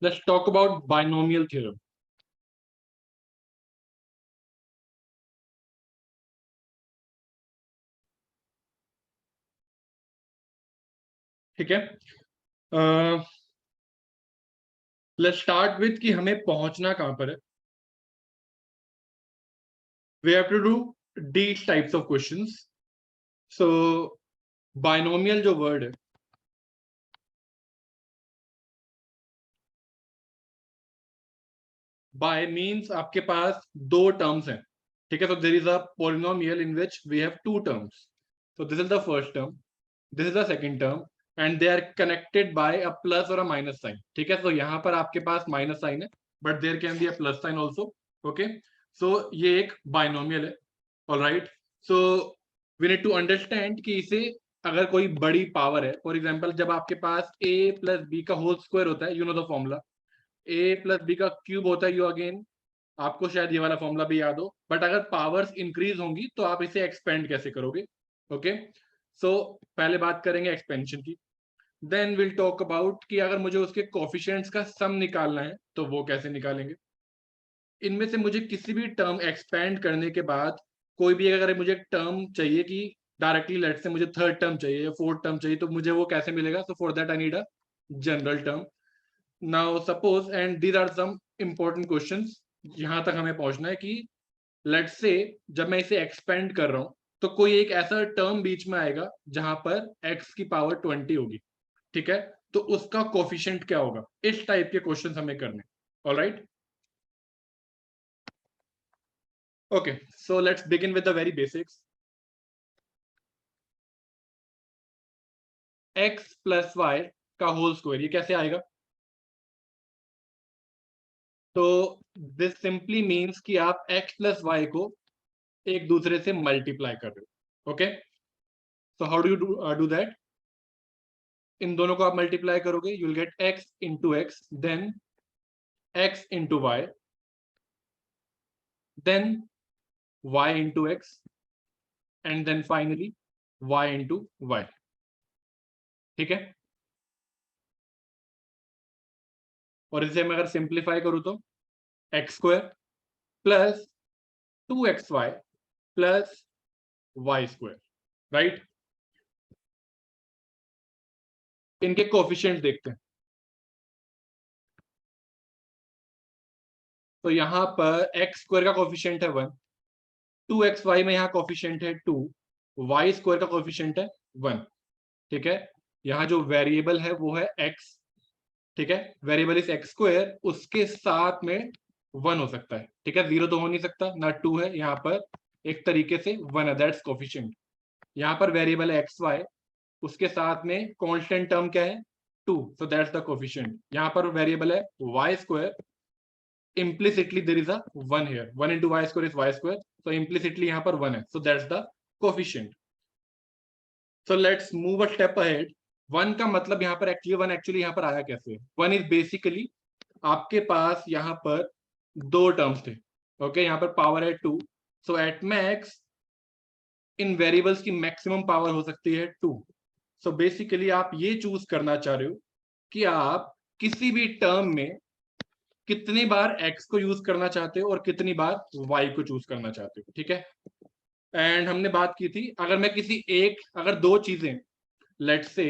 Let's talk about binomial theorem. ठीक है, let's start with कि हमें पहुंचना कहां पर है. We have to do these types of questions. So binomial जो वर्ड है, बाय मीन्स आपके पास दो टर्म्स हैं. ठीक है, so there is a polynomial in which we have two terms. So this is the first term, this is the second term, and they are connected by a plus or a minus sign. ठीक है, so यहाँ पर आपके पास minus sign है, but there can be a plus sign also. Okay, so ये एक binomial है. Alright, so we need to understand कि इसे अगर कोई बड़ी पावर है, फॉर एग्जांपल जब आपके पास a प्लस बी का होल स्क्वायर होता है, you know the formula, a plus B का क्यूब होता है, यू अगेन आपको शायद ये वाला फॉर्मूला भी याद हो, बट अगर पावर्स इंक्रीज होंगी तो आप इसे एक्सपेंड कैसे करोगे. ओके, सो पहले बात करेंगे एक्सपेंशन की, देन विल टॉक अबाउट कि अगर मुझे उसके कोफिशिएंट्स का सम निकालना है तो वो कैसे निकालेंगे. इनमें से मुझे किसी भी टर्म एक्सपेंड करने के बाद कोई भी अगर मुझे टर्म चाहिए कि डायरेक्टली लेट से मुझे थर्ड टर्म चाहिए या फोर्थ टर्म चाहिए, तो मुझे वो कैसे मिलेगा. So for that I need a general term. Now suppose, and these are some important questions, यहां तक हमें पहुंचना है कि लेट से जब मैं इसे एक्सपेंड कर रहा हूं तो कोई एक ऐसा टर्म बीच में आएगा जहां पर x की पावर 20 होगी. ठीक है, तो उसका कोफिशिएंट क्या होगा. इस टाइप के क्वेश्चंस हमें करने. Alright, okay, so let's begin with the very basics. x plus y का होल स्क्वायर ये कैसे आएगा. तो दिस सिंपली मीन्स कि आप x प्लस y को एक दूसरे से मल्टीप्लाई कर रहे हो. Okay, so how do you do that. इन दोनों को आप मल्टीप्लाई करोगे, you will get x into X, then x into Y, then y into X, and then finally y into Y. ठीक है, और इसे मैं अगर सिंप्लीफाई करूं तो एक्स स्क्वायर प्लस 2xy प्लस वाई स्क्वायर. राइट, इनके कोफिशिएंट देखते हैं. तो यहां पर एक्स स्क्वायर का कोफिशिएंट है 1, 2xy में यहाँ कोफिशिएंट है 2, वाई स्क्वायर का कोफिशिएंट है 1. ठीक है, यहाँ जो वेरिएबल है वो है x. ठीक है, वेरिएबल इज एक्स स्क्वायर, उसके साथ में 1 हो सकता है. ठीक है, 0 तो हो नहीं सकता ना, 2 है यहाँ पर, एक तरीके से 1 है, दैट्स कोफिशिएंट. यहाँ पर वेरिएबल है xy, उसके साथ में कांस्टेंट टर्म क्या है 2, so that's the coefficient. यहाँ पर वेरिएबल है y square, implicitly there is a 1 here, 1 into y square is y square, so implicitly यहाँ पर 1 है, so that's the coefficient. So let's move a step ahead. 1 का मतलब यहाँ पर एक्चुअली यहाँ पर आया कैसे. 1 is basically आपके पास यहाँ पर दो टर्म्स थे. ओके, यहाँ पर पावर है 2, so at max in variables की मैक्सिमम पावर हो सकती है 2. सो बेसिकली आप ये चूज करना चाह रहे हो कि आप किसी भी टर्म में कितनी बार x को यूज करना चाहते हो और कितनी बार y को चूज करना चाहते हो. ठीक है, एंड हमने बात की थी अगर मैं किसी एक, अगर दो चीजें, लेट्स से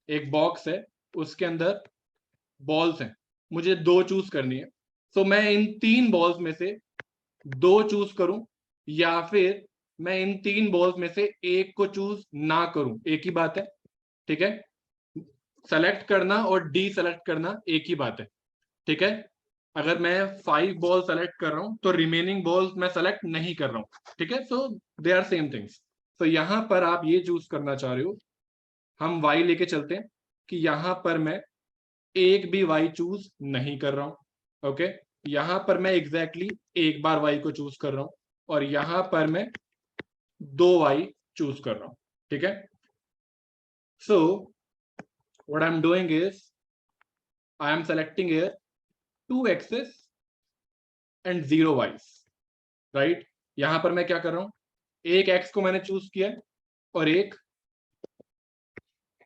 एक बॉक्स है, उसके अंदर बॉल्स हैं, मुझे दो चूज करनी है, तो मैं इन तीन बॉल्स में से दो चूज करूं या फिर मैं इन तीन बॉल्स में से एक को चूज ना करूं, एक ही बात है. ठीक है, सेलेक्ट करना और डी सेलेक्ट करना एक ही बात है. ठीक है, अगर मैं 5 बॉल सेलेक्ट कर रहा हूं तो रिमेनिंग बॉल्स मैं सेलेक्ट नहीं कर रहा हूं. ठीक है, सो दे आर सेम थिंग्स. तो यहां पर आप ये चूज करना चाह रहे हो, हम y लेके चलते हैं कि यहां पर मैं एक भी y चूज नहीं कर रहा हूं. ओके, यहां पर मैं एग्जैक्टली एक बार y को चूज कर रहा हूं और यहां पर मैं 2y चूज कर रहा हूं. ठीक है, so what I am doing is I am selecting here 2 x's and 0 y's. Right, यहां पर मैं क्या कर रहा हूं, एक x को मैंने चूज किया और एक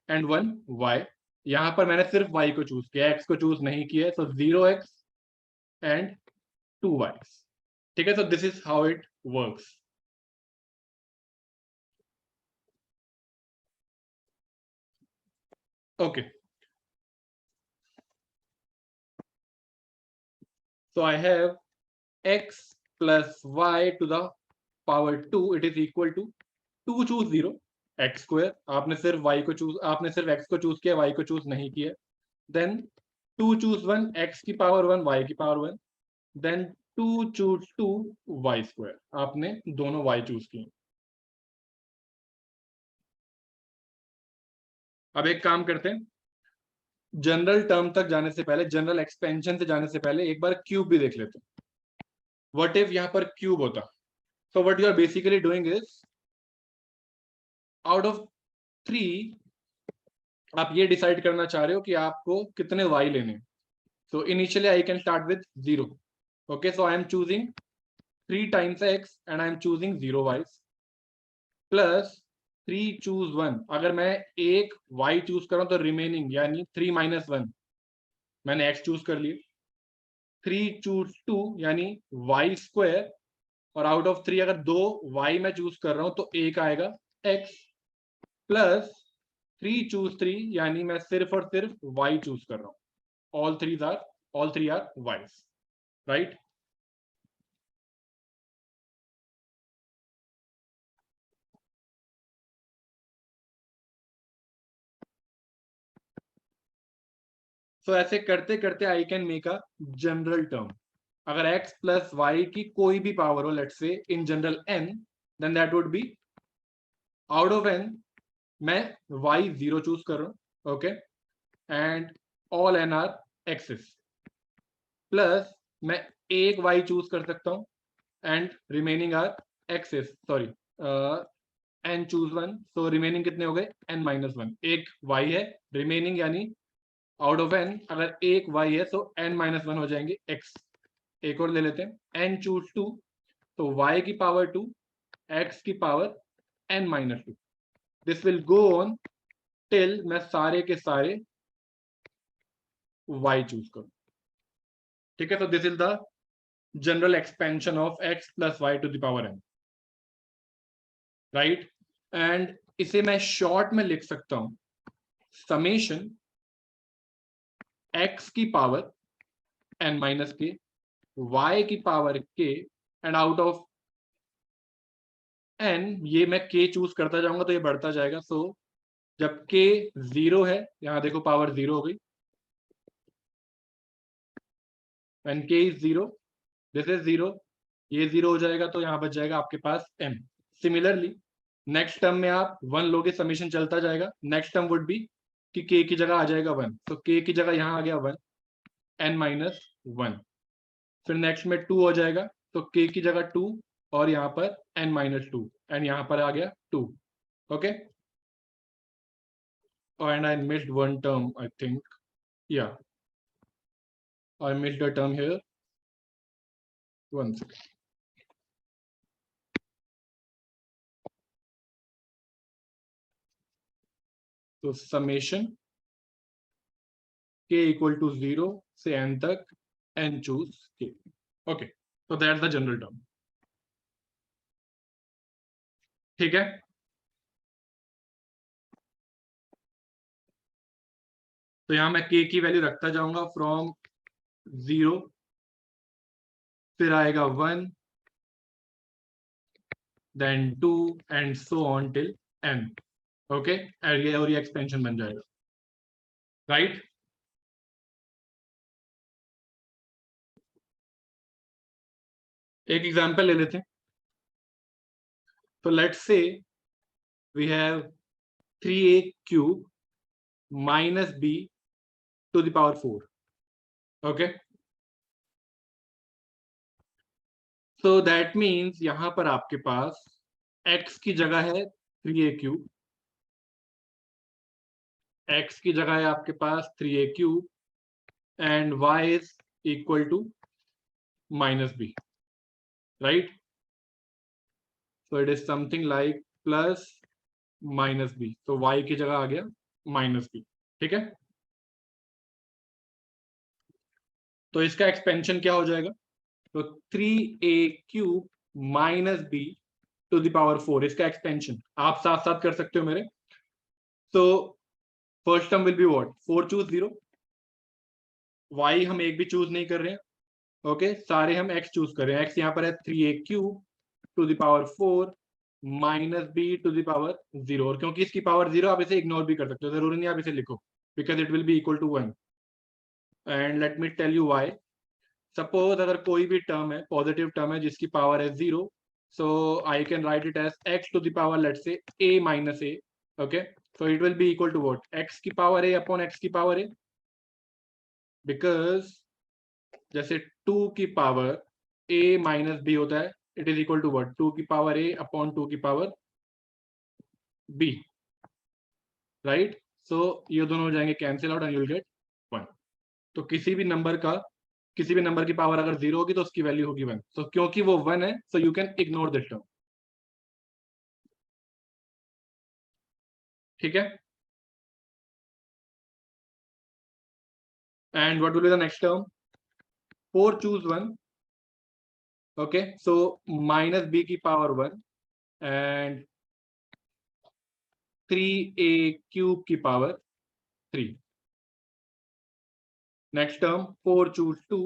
एंड 1 y. यहां पर मैंने सिर्फ y को चूज किया, x को चूज नहीं किया, सो 0x एंड 2y। ठीक है, so this is how it works. Okay, so I have x plus y to the power 2, it is equal to 2 choose 0 x square। आपने सिर्फ y को चूज, आपने सिर्फ x को चूज किया, y को चूज नहीं किया। देन 2 choose 1 x की पावर 1 y की power 1। Then 2 choose 2 y square, आपने दोनों y चूज किए। अब एक काम करते हैं, जनरल टर्म तक जाने से पहले, जनरल एक्सपेंशन से जाने से पहले एक बार क्यूब भी देख लेते हैं। व्हाट इफ यहां पर क्यूब होता? So what you are basically doing is, out of 3 आप ये डिसाइड करना चाह रहे हो कि आपको कितने y लेने। So initially I can start with 0। Okay, so I am choosing 3 times x and I am choosing 0 y plus 3 choose 1। अगर मैं एक y चूज कर रहा हूं तो रिमेनिंग यानी 3 minus 1, मैंने x चूज कर लिए। 3 चूज 2 यानी y स्क्वायर, और आउट ऑफ 3 अगर 2 y मैं चूज कर रहा हूं तो एक आएगा x प्लस 3 चूज 3 यानी मैं सिर्फ और सिर्फ y चूज कर रहा हूं। all three are y's, right? सो ऐसे करते करते I can make a general term. अगर x प्लस वाई की कोई भी पावर हो, let's say in general n, then that would be out of n मैं y 0 चूज कर रहा हूं। Okay, and all n are X's, plus मैं एक y चूज कर सकता हूं and remaining are X's, sorry n choose 1, so remaining कितने हो गए n माइनस 1। एक y है रिमेनिंग, यानी आउट ऑफ n अगर एक y है तो n माइनस 1 हो जाएंगे x। एक और ले लेते हैं, n चूज 2, तो y की पावर 2 x की power n minus 2। This will go on till मैं सारे के सारे y चूज करूं। ठीक है, तो this is the general expansion of x plus Y to the power n, right? And इसे मैं शॉर्ट में लिख सकता हूं, समेशन x की power n minus K, y की power k, and out of n ये मैं k चूज करता जाऊंगा तो ये बढ़ता जाएगा। सो जब k 0 है, यहां देखो पावर 0 हो गई, when k is 0, this is 0, ये 0 हो जाएगा तो यहां बच जाएगा आपके पास m। सिमिलरली नेक्स्ट टर्म में आप 1 लोगे, समीशन चलता जाएगा। नेक्स्ट टर्म वुड बी कि k की जगह आ जाएगा 1, तो k की जगह यहां आ गया 1, n माइनस 1। फिर नेक्स्ट में 2 हो जाएगा, तो k की जगह 2 और यहाँ पर n माइनस 2, एंड यहाँ पर आ गया 2। Okay, and I missed one term, I think. Yeah, I missed a term here. One second. So summation k equal to 0 से n तक n choose k. Okay, so that's the general term. ठीक है, तो यहां मैं k की value रखता जाऊंगा फ्रॉम 0, फिर आएगा 1, then 2 and so on till n। Okay, और ये एक्सपेंशन बन जाएगा, राइट? एक एग्जांपल ले लेते हैं। तो let's say we have 3a cube minus b to the power 4। Okay, so that means यहां पर आपके पास x की जगह है 3a क्यूब, x की जगह है आपके पास 3a cube, and y is equal to minus b, right? So it is something like plus minus b, तो y की जगह आ गया माइनस b। ठीक है, तो इसका एक्सपेंशन क्या हो जाएगा? तो 3a³ minus b to the power 4, इसका एक्सपेंशन आप साथ साथ कर सकते हो मेरे। तो first term will be what? 4 choose 0, y हम एक भी चूज नहीं कर रहे हैं, ओके सारे हम x चूज कर रहे हैं। x यहाँ पर है 3a³ to the power 4 minus b to the power 0, और क्योंकि इसकी पावर 0 आप इसे इग्नोर भी कर सकते हो, जरूरी नहीं आप इसे लिखो, because it will be equal to 1। And let me tell you why. Suppose अगर कोई भी टर्म है, पॉजिटिव टर्म है जिसकी पावर है 0, so I can write it as x to the power, let's say a minus a, okay, so it will be equal to what? x की power a upon x की power a, because जैसे 2 की power a minus b होता है, it is equal to what? 2 की power a upon 2 की power b, right? सो ये दोनों हो जाएंगे cancel out and you will get 1। तो किसी भी नंबर की पावर अगर 0 होगी तो उसकी वैल्यू होगी 1। तो क्योंकि वो 1 है, so you can ignore this term, ठीक है? And what will be the next term? 4 choose 1, okay, so minus b की पावर 1 and 3a³ की power 3। Next term 4 choose 2,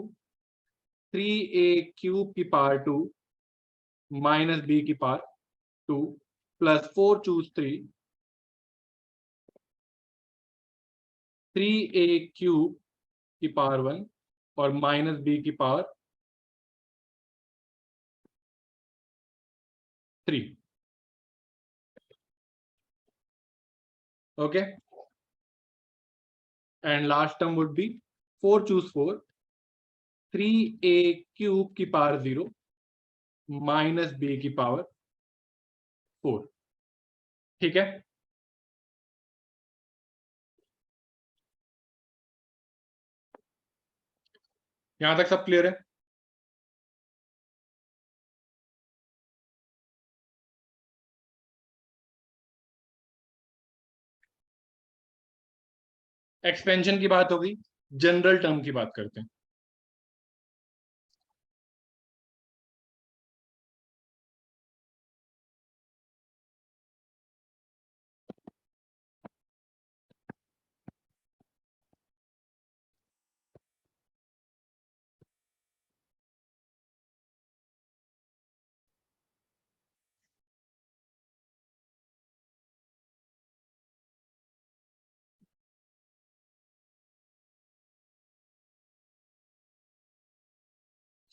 3a³ की पावर 2 माइनस b की पावर 2 प्लस 4 choose 3, 3a³ की power 1 और माइनस b की power 3, okay, and last term would be 4 choose 4, 3a³ की पावर 0 माइनस b की पावर 4, ठीक है? यहां तक सब क्लियर है? एक्सपेंशन की बात हो गई, जनरल टर्म की बात करते हैं।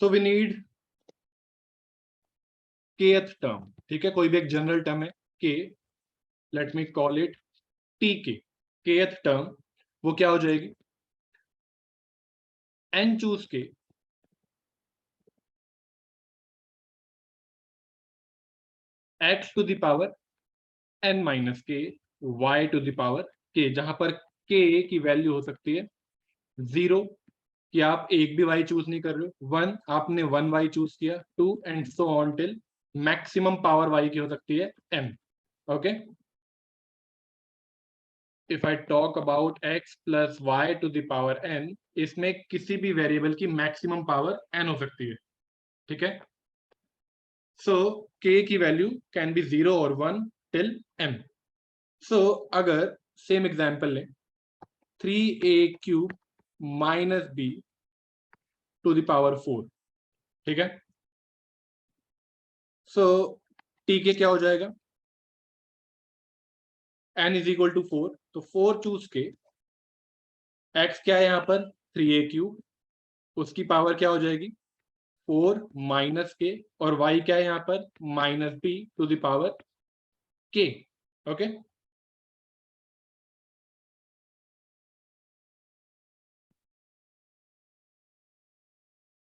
So we need kth term, ठीक है? कोई भी एक जनरल टर्म है k, let me call it tk, kth term वो क्या हो जाएगी? n choose K x to the power n minus K y to the power k, जहां पर k की वैल्यू हो सकती है 0 कि आप एक भी y चूज नहीं कर रहे हो, 1 आपने 1y चूज किया, 2 and so on till maximum power y की हो सकती है m, okay? If I talk about x plus Y to the power n, इसमें किसी भी वेरिएबल की मैक्सिमम पावर n हो सकती है, ठीक है? सो k की वैल्यू कैन बी 0 और 1 टिल m। सो अगर सेम एग्जांपल लें, 3a³ minus b to the power 4, ठीक है? सो tk क्या हो जाएगा? n इज इक्वल टू 4, तो 4 चूज के x क्या है यहाँ पर? 3a³, उसकी पावर क्या हो जाएगी? 4 माइनस के, और y क्या है यहाँ पर? Minus b to the power k, okay?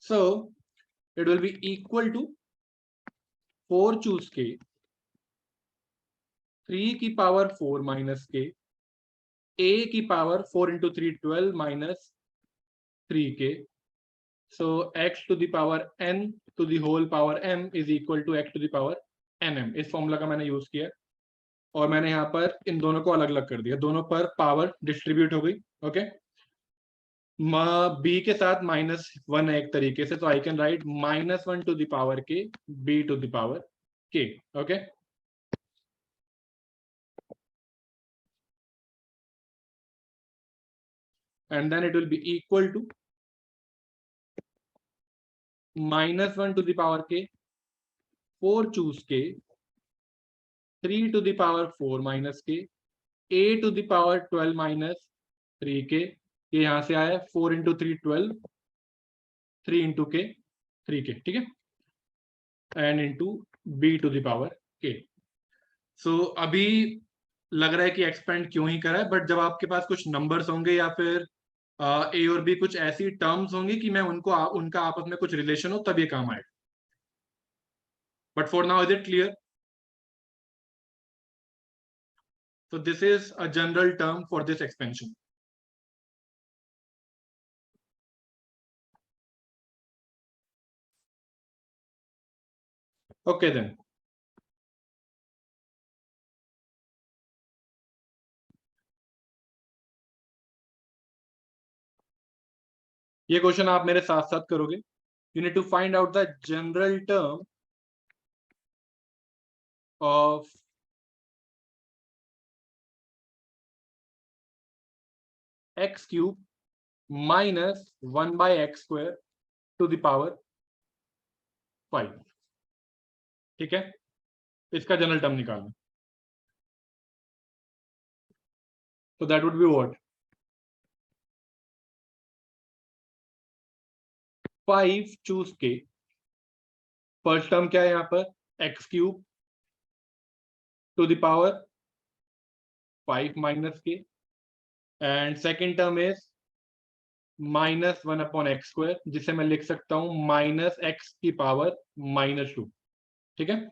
So it will be equal to 4 choose K 3 की पावर 4 माइनस के a की power 4 into 3 12 minus 3k, so x to the power n to the whole power m is equal to x to the power nm। इस formula का मैंने use किया और मैंने यहाँ पर इन दोनों को अलग अलग कर दिया, दोनों पर पावर डिस्ट्रीब्यूट हो गई, ओके? बी के साथ -1 है एक तरीके से, तो I can write -1 to the power K B to the power K. Okay, and then it will be equal to -1 to the power k 4 choose k 3 to the power 4 minus k a to the power 12 minus 3k. ये यहां से आया 4 into 3 12, 3 into के 3k. ठीक है, and into B to the power K. So अभी लग रहा है कि एक्सपेंड क्यों ही करा है, बट जब आपके पास कुछ नंबर्स होंगे या फिर ए और बी कुछ ऐसी टर्म्स होंगी कि मैं उनका आपस में कुछ रिलेशन हो, तब ये काम आएगा. But for now is it clear? So this is a general term for this expansion. Okay then. ये क्वेश्चन आप मेरे साथ साथ करोगे. You need to find out the general term of x cube minus 1 by x square to the power 5. ठीक है, इसका general term निकालना. So that would be what? 5 choose k. First term क्या है यहाँ पर? x cube to the power 5 minus k, and second term is -1 upon x square, जिसे मैं लिख सकता हूं -x की पावर -2. ठीक है,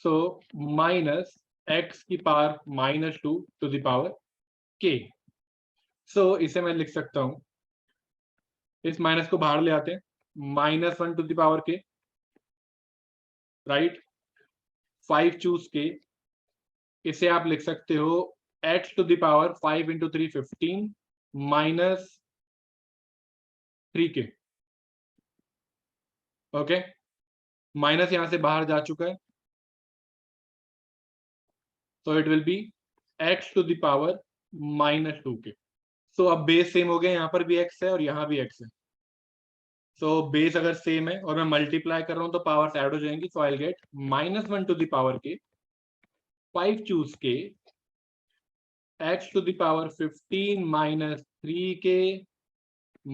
सो -x की पावर -2 to the power k. So इसे मैं लिख सकता हूं, इस माइनस को बाहर ले आते हैं, -1 to the power k, right. 5 choose k, इसे आप लिख सकते हो x to the power 5 into 3 15 minus 3k. Okay, minus यहां से बाहर जा चुका है, so it will be x to the power -2k. सो अब बेस सेम हो गया, यहाँ पर भी x है और यहाँ भी x है. सो बेस अगर सेम है और मैं मल्टीप्लाई कर रहा हूं तो पावर्स ऐड हो जाएंगी. So I will get -1 to the power k, 5 choose k, x to the power 15 minus 3k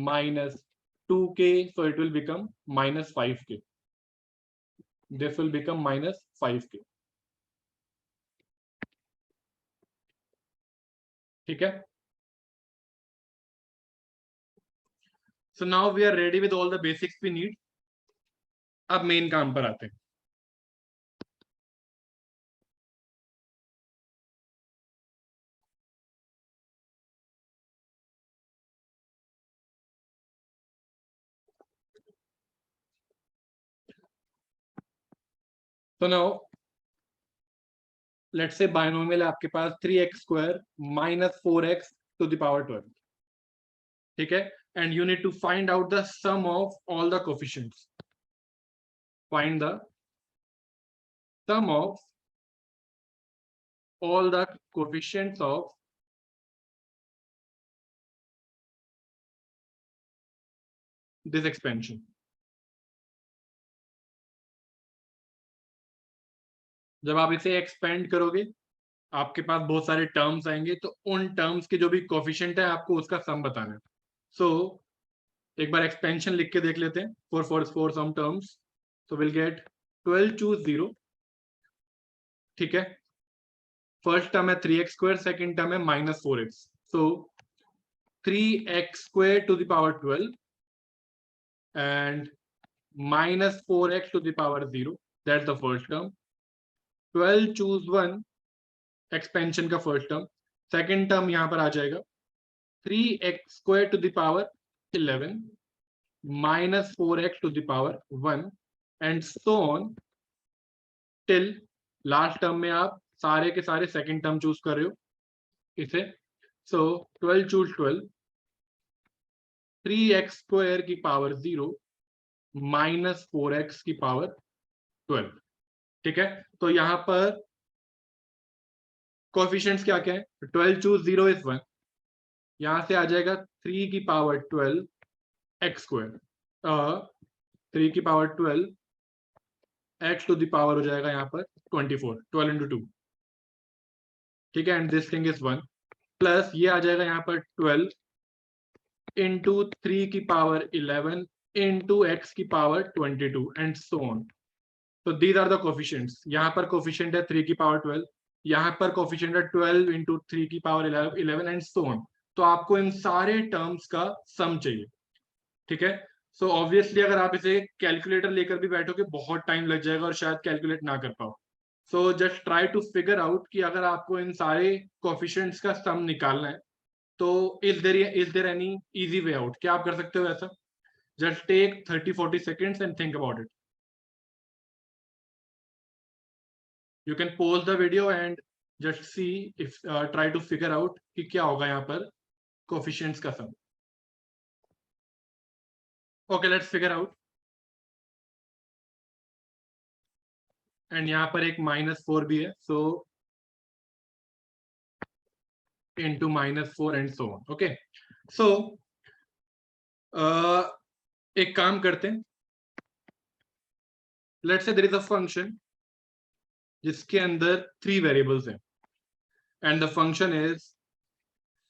minus 2k, so it will become -5k. This will become -5k. ठीक है, so now we are ready with all the basics we need. अब main काम पर आते हैं. तो now let's say binomial है आपके पास 3x square minus 4x to the power 12. ठीक है, and you need to find out the sum of all the coefficients. Find the sum of all the coefficients of this expansion. जब आप इसे expand करोगे आपके पास बहुत सारे टर्म्स आएंगे, तो उन टर्म्स के जो भी कोफिशिएंट है आपको उसका सम बताना है. सो एक बार एक्सपेंशन लिख के देख लेते हैं for some terms. So will get 12 choose 0. ठीक है, फर्स्ट टर्म है 3x स्क्वायर, सेकंड टर्म है -4x. So 3x square to the power 12 and -4x to the power 0, that's the first term. 12 choose 1 expansion का first term. Second term यहां पर आ जाएगा 3x square to the power 11 -4x to the power 1 and so on till last term में आप सारे के सारे सेकंड टर्म चूज कर रहे हो इसे. सो 12 चूज 12, 3x² की पावर 0 माइनस 4x की पावर 12। ठीक है, तो यहां पर कोफिशिएंट्स क्या क्या है? 12 चूज 0 इज 1, यहां से आ जाएगा 3 की पावर 12 एक्स स्क्वायर, 3 की power 12 X to the power हो जाएगा यहाँ पर 24, 12 इंटू 2। ठीक है, and this thing is 1 plus ये आ जाएगा यहाँ पर 12 इंटू 3 की पावर 11 इंटू एक्स की पावर 22 एंड सो ऑन। तो दीज आर द कोफिशिएंट्स। यहाँ पर कोफिशिएंट है 3 की पावर 12, यहाँ पर कोफिशिएंट है 12 इंटू 3 की पावर 11 एंड सो ऑन। तो आपको इन सारे टर्म्स का सम चाहिए। ठीक है, सो ऑब्वियसली अगर आप इसे कैलकुलेटर लेकर भी बैठोगे बहुत टाइम लग जाएगा और शायद कैलकुलेट ना कर पाओ। So just try to figure out कि अगर आपको इन सारे कोफिशिएंट्स का सम निकालना है तो is there any easy way out? क्या आप कर सकते हो ऐसा? Just take 30-40 seconds and think about it. You can pause the video and just see if try to figure out कि क्या होगा यहाँ पर कोफिशिएंट्स का sum. Okay, let's figure out. And यहाँ पर एक -4 भी है, सो into -4 and so on. Okay, so एक काम करते हैं, let's say there is a function जिसके अंदर 3 वेरिएबल्स हैं and the function is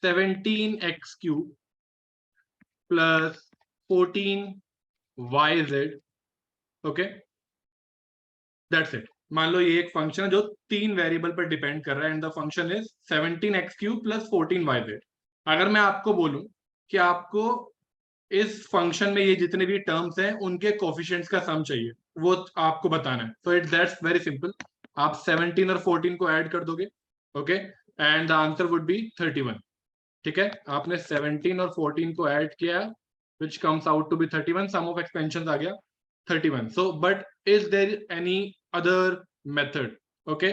17x³ plus 14yz। Okay, that's it. मान लो ये एक फंक्शन है जो 3 वेरिएबल पर डिपेंड कर रहा है and the function is 17x³ plus 14yz। अगर मैं आपको बोलूं कि आपको इस फंक्शन में ये जितने भी टर्म्स हैं उनके कोफिशिएंट्स का सम चाहिए, वो आपको बताना है। So it that's very simple. आप 17 और 14 को ऐड कर दोगे, okay, and the answer would be 31। ठीक है, आपने 17 और 14 को ऐड किया which comes out to be 31, sum of expansion आ गया 31। So but is there any other method? Okay,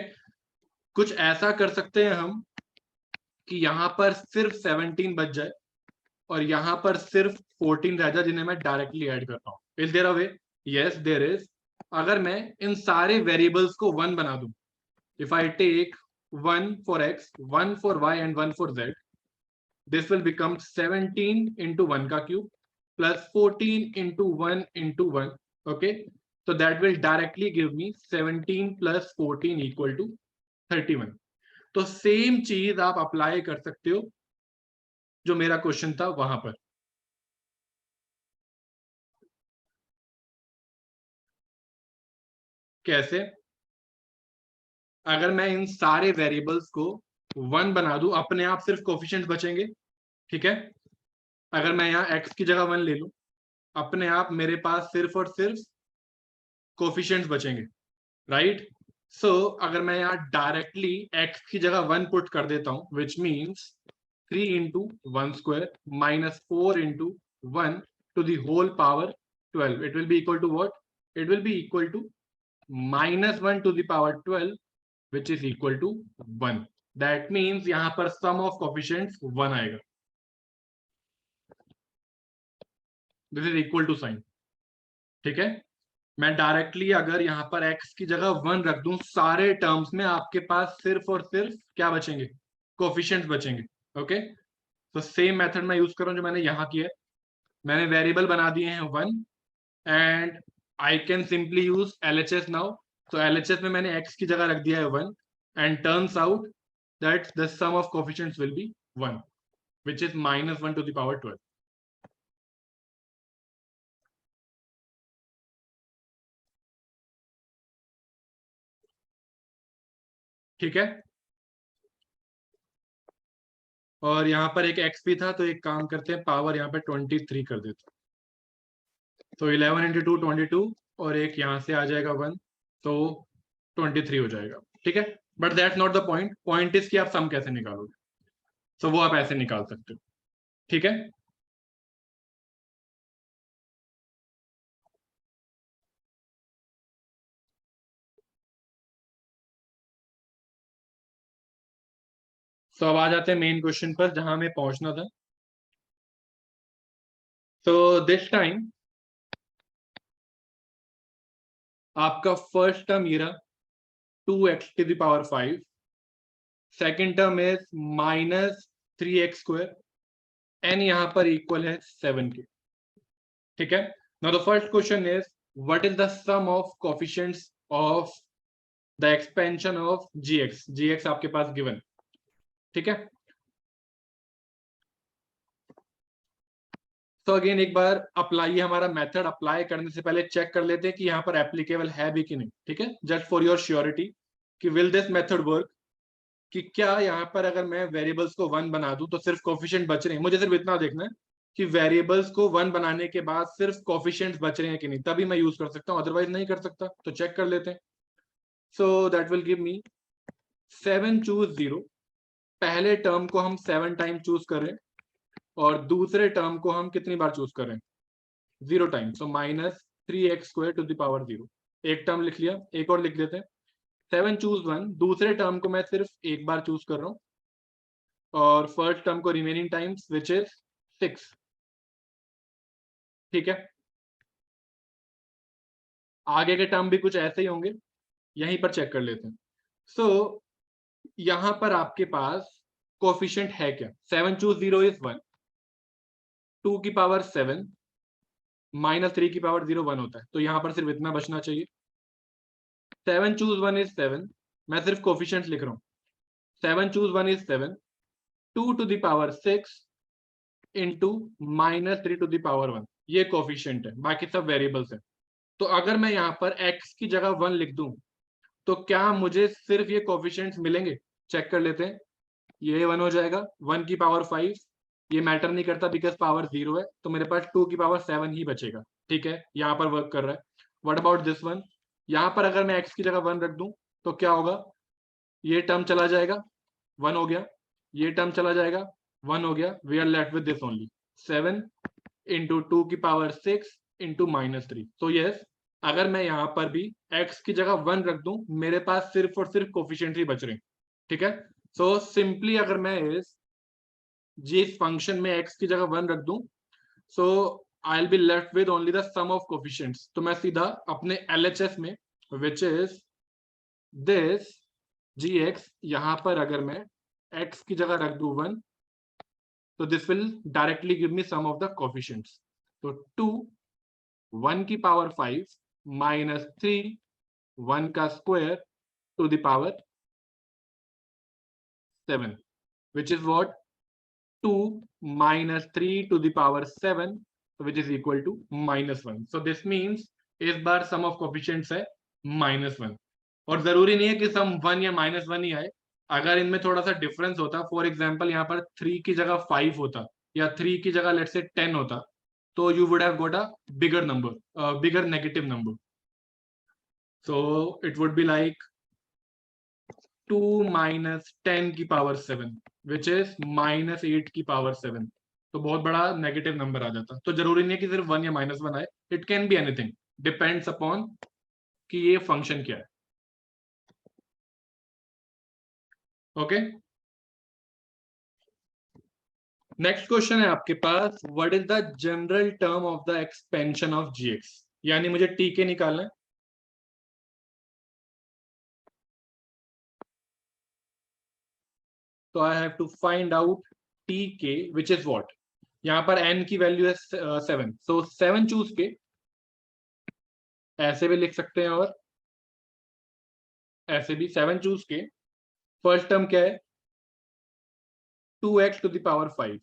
कुछ ऐसा कर सकते हैं हम कि यहां पर सिर्फ 17 बच जाए और यहां पर सिर्फ 14 रह जाए जिन्हें मैं डायरेक्टली ऐड करता हूं। Is there a way? Yes there is. अगर मैं इन सारे वेरिएबल्स को 1 बना दूं, if I take 1 for x, 1 for y and 1 for z, this will become 17 into 1 का cube plus 14 into 1 into 1। Okay, so that will directly give me 17 plus 14 equal to 31। तो same चीज आप अप्लाई कर सकते हो जो मेरा क्वेश्चन था वहां पर। कैसे? अगर मैं इन सारे वेरिएबल्स को 1 बना दूं, अपने आप सिर्फ कोफिशिएंट्स बचेंगे। ठीक है, अगर मैं यहाँ x की जगह 1 ले लूं, अपने आप मेरे पास सिर्फ और सिर्फ कोफिशिएंट्स बचेंगे, राइट? सो अगर मैं यहाँ डायरेक्टली x की जगह 1 पुट कर देता हूं, which means 3 into 1² minus 4 into 1 to the whole power 12, it will be equal to what? It will be equal to -1 to the power 12 which is equal to 1। That means यहां पर sum of coefficients 1 आएगा। This is equal to sign। ठीक है, मैं directly अगर यहां पर x की जगह 1 रख दूं, सारे टर्म्स में आपके पास सिर्फ और सिर्फ क्या बचेंगे? कोफिशिएंट्स बचेंगे। ओके, तो सेम मेथड मैं यूज कर रहा हूं जो मैंने यहां किया है। मैंने वेरिएबल बना दिए हैं 1 and I can simply use LHS now. तो LHS में मैंने x की जगह रख दिया है 1 and turns out that the sum of coefficients will be 1, which is -1 to the power 12। ठीक है, और यहाँ पर एक x भी था, तो एक काम करते हैं, पावर यहाँ पे 23 कर देते हैं। तो 11 इंटू 2 22 और एक यहाँ से आ जाएगा 1, तो 23 हो जाएगा। ठीक है, but that's not the point. Point is कि आप सम कैसे निकालोगे। सो वो आप ऐसे निकाल सकते हो। ठीक है, सो अब आ जाते हैं मेन क्वेश्चन पर जहां हमें पहुंचना था। सो दिस टाइम आपका फर्स्ट टर्म ये रहा 2x⁵, second term is -3x², N यहां पर इक्वल है 7 के। ठीक है, now the first question is what is the sum of coefficients of the expansion of GX आपके पास गिवन। ठीक है, तो अगेन एक बार अप्लाई, हमारा मेथड अप्लाई करने से पहले चेक कर लेते हैं कि यहाँ पर एप्लीकेबल है भी कि नहीं। ठीक है, जस्ट फॉर योर श्योरिटी कि विल दिस मेथड वर्क, कि क्या यहाँ पर अगर मैं वेरिएबल्स को 1 बना दूं तो सिर्फ कोफिशिएंट बच रहे हैं। मुझे सिर्फ इतना देखना है कि वेरिएबल्स को 1 बनाने के बाद सिर्फ कोफिशिएंट्स बच रहे हैं कि नहीं, तभी मैं यूज कर सकता हूँ, अदरवाइज नहीं कर सकता। तो चेक कर लेते हैं। So that will give me 7 choose 0। पहले टर्म को हम 7 टाइम चूज करें और दूसरे टर्म को हम कितनी बार चूज करें, 0 टाइम। सो -3x²⁴ एक टर्म लिख लिया, एक और लिख देते हैं। 7 चूज 1, दूसरे टर्म को मैं सिर्फ एक बार चूज कर रहा हूं और फर्स्ट टर्म को रिमेनिंग टाइम्स विच इज 6। ठीक है, आगे के टर्म भी कुछ ऐसे ही होंगे, यहीं पर चेक कर लेते हैं। सो यहां पर आपके पास कोफिशिएंट है क्या, 7 चूज 0 इज 1, 2⁵7 -3⁵0 1 होता है, तो यहां पर सिर्फ इतना बचना चाहिए। 7 चूज 1 इज 7, मैं सिर्फ कोफिशिएंट लिख रहा हूं। 7 चूज 1 इज 7, 2⁶ इंटू -3⁴1, ये कोफिशिएंट है, बाकी सब वेरिएबल्स है। तो अगर मैं यहाँ पर x की जगह 1 लिख दूं तो क्या मुझे सिर्फ ये कोफिशिएंट्स मिलेंगे। चेक कर लेते हैं, ये 1 हो जाएगा, 1⁵5 ये मैटर नहीं करता बिकॉज पावर 0 है, तो मेरे पास 2⁵7 ही बचेगा। ठीक है, यहाँ पर वर्क कर रहा है। व्हाट अबाउट दिस वन, यहाँ पर अगर मैं x की जगह 1 रख दूं तो क्या होगा, ये टर्म चला जाएगा, 1 हो गया, ये टर्म चला जाएगा, 1 हो गया, we are left with this only 7 into 2⁵6 into -3। तो यस, अगर मैं यहाँ पर भी x की जगह 1 रख दूं, मेरे पास सिर्फ और सिर्फ कोफिशिएंट ही बच रहे हैं। ठीक है, सो सिंपली अगर मैं इस फंक्शन में x की जगह 1 रख दूं, so I will be left with only the sum of coefficients. तो मैं सीधा अपने LHS में विच इज दिस gx, यहां पर अगर मैं x की जगह रख दूं 1, तो this will directly give me some of the coefficients. तो 2 1⁵5 -3 1 का square to the power 7 which is what 2 -3 to the power 7 which is equal to -1। so this means इस बार सम ऑफ कोफिशिएंट्स है -1, और जरूरी नहीं है कि सम 1 या -1 ही आए। अगर इनमें थोड़ा सा डिफरेंस होता, फॉर एग्जांपल यहाँ पर 3 की जगह 5 होता या 3 की जगह लेट्स से 10 होता, तो you would have got a bigger number, bigger negative number. So it would be like 2 -10⁵7 which is -8⁵7। तो बहुत बड़ा नेगेटिव नंबर आ जाता। तो जरूरी नहीं है कि सिर्फ 1 या -1 आए, it can be anything, depends upon कि ये फंक्शन क्या है। ओके, नेक्स्ट क्वेश्चन है आपके पास, what is the general term of the expansion of GX, यानी मुझे टी के निकालना है। तो I have to find out T के विच इज व्हाट, यहां पर एन की वैल्यू है 7, सो 7 चूज के, ऐसे भी लिख सकते हैं और ऐसे भी 7 चूज के। फर्स्ट टर्म क्या है, 2x⁵5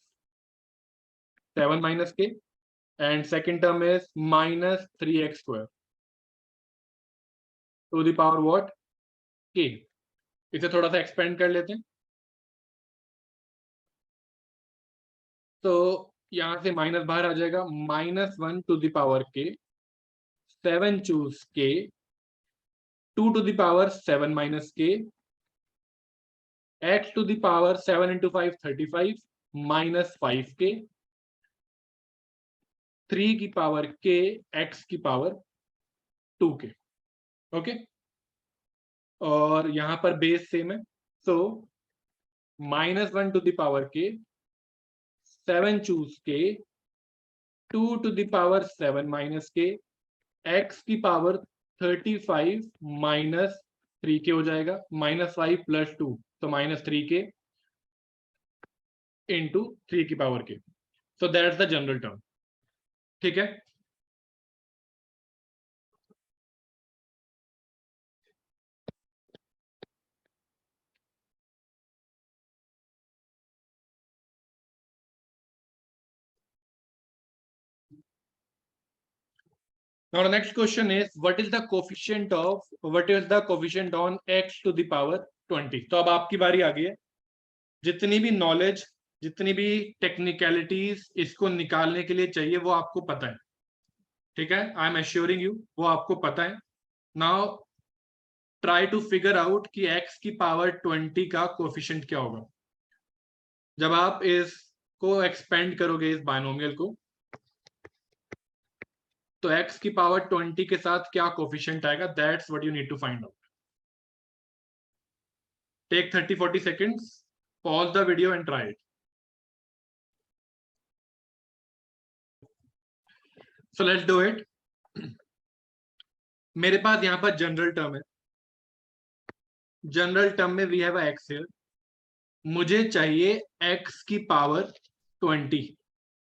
7 minus k, and second term is -3x² to the power what k. इसे थोड़ा सा एक्सपेंड कर लेते हैं, तो यहां से माइनस बाहर आ जाएगा, -1 टू द पावर के, 7 choose k, 2 to the power 7 minus k, x to the power 7 into 5 35 -5 के, 3 की पावर के, x की पावर 2 के। ओके, और यहां पर बेस सेम है, सो -1 टू द पावर के, 7 choose k, 2 to the power 7 minus k, x की पावर 35 माइनस 3k हो जाएगा, -5 प्लस 2 तो -3k इंटू 3 की power k. So that's the general term. ठीक है. Now the next question is what is the coefficient on x to the power 20. तो अब आपकी बारी आ गई है. जितनी भी नॉलेज, जितनी भी टेक्निकलिटीज इसको निकालने के लिए चाहिए वो आपको पता है. ठीक है, आई एम एश्योरिंग यू वो आपको पता है. Now try to figure out कि x की पावर 20 का कोफिशिएंट क्या होगा. जब आप इसको एक्सपेंड करोगे इस बायनोमियल को, तो x की पावर 20 के साथ क्या कोफिशिएंट आएगा, that's what you need to find out. Take 30-40 seconds, pause the video and try it. So let's do it. मेरे पास यहां पर जनरल टर्म है. जनरल टर्म में वी हैव एक्स हियर. मुझे चाहिए x की पावर 20.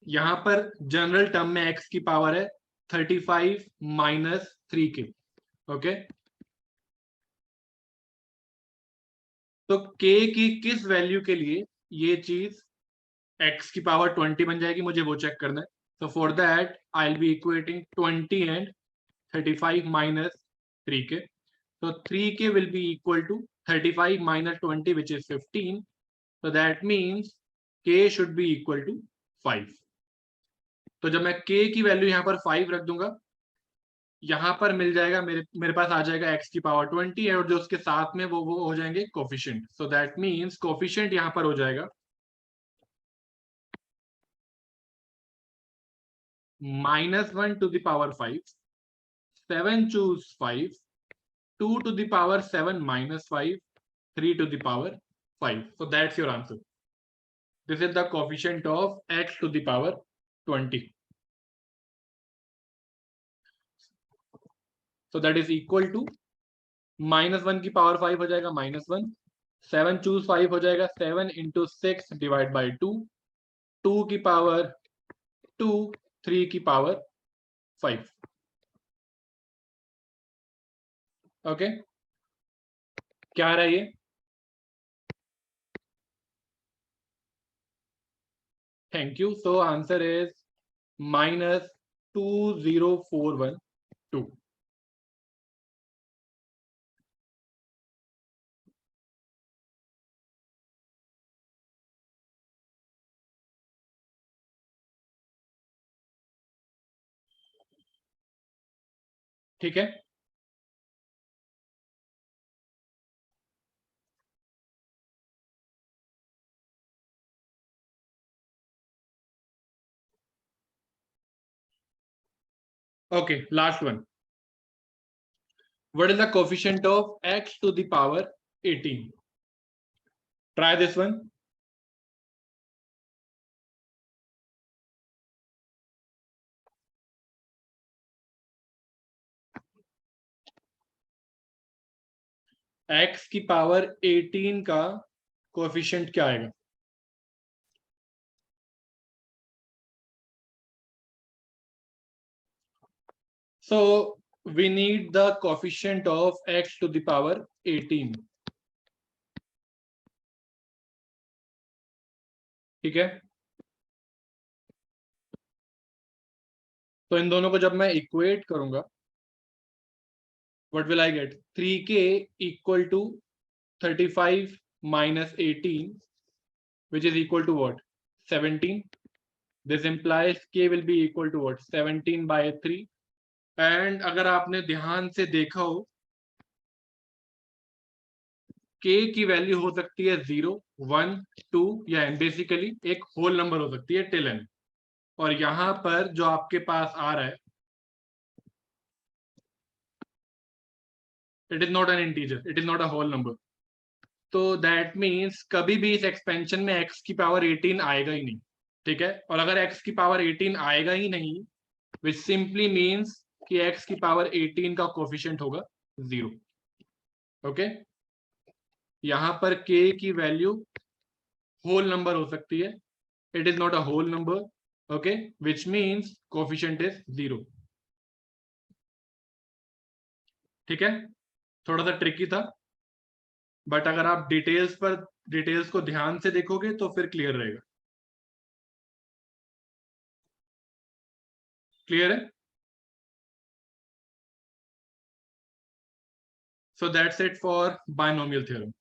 यहां पर जनरल टर्म में x की पावर है 35 माइनस 3k. ओके, तो k की किस वैल्यू के लिए ये चीज x की पावर 20 बन जाएगी, मुझे वो चेक करना है. So for that I'll be equating 20 and 35 minus 3k. So 3k will be equal to 35 minus 20 which is 15. So that means k should be equal to 5. तो जब मैं k की वैल्यू यहाँ पर 5 रख दूंगा, यहाँ पर मिल जाएगा मेरे पास आ जाएगा x की पावर 20 और जो उसके साथ में वो हो जाएंगे coefficient. So that means coefficient यहाँ पर हो जाएगा -1 to the power 5, 7 choose 5, 2 to the power 7 minus 5, 3 to the power 5. So that's your answer. This is the coefficient of x to the power 20. So that is equal to -1 की power 5 हो जाएगा -1, 7 choose 5 हो जाएगा 7 into 6 divide by 2, 2 की पावर 2, 3 की power 5. Okay, क्या आ रहा है ये? Thank you. So answer is -2041.2. ठीक है, okay, last one. What is the coefficient of x to the power 18? Try this one. x की पावर 18 का कोएफिशिएंट क्या आएगा? So we need the coefficient of x to the power 18. ठीक है, तो इन दोनों को जब मैं इक्वेट करूंगा, what will I get? 3k equal to 35 minus 18, which is equal to what? 17. This implies k will be equal to what? 17 by 3. And अगर आपने ध्यान से देखा हो, k की वैल्यू हो सकती है 0, 1, 2 या n. बेसिकली एक होल नंबर हो सकती है टिल n. और यहां पर जो आपके पास आ रहा है, it is not an integer, it is not a whole number. तो दैट मीन्स कभी भी इस एक्सपेंशन में x की पावर 18 आएगा ही नहीं. ठीक है, और अगर x की पावर 18 आएगा ही नहीं, विच सिंपली मीन्स कि x की पावर 18 का कोफिशिएंट होगा 0। ओके, यहां पर k की वैल्यू होल नंबर हो सकती है, it is not a whole number, okay, which means coefficient is 0। ठीक है, थोड़ा सा ट्रिकी था, बट अगर आप डिटेल्स को ध्यान से देखोगे तो फिर क्लियर रहेगा। क्लियर है? So that's it for binomial theorem.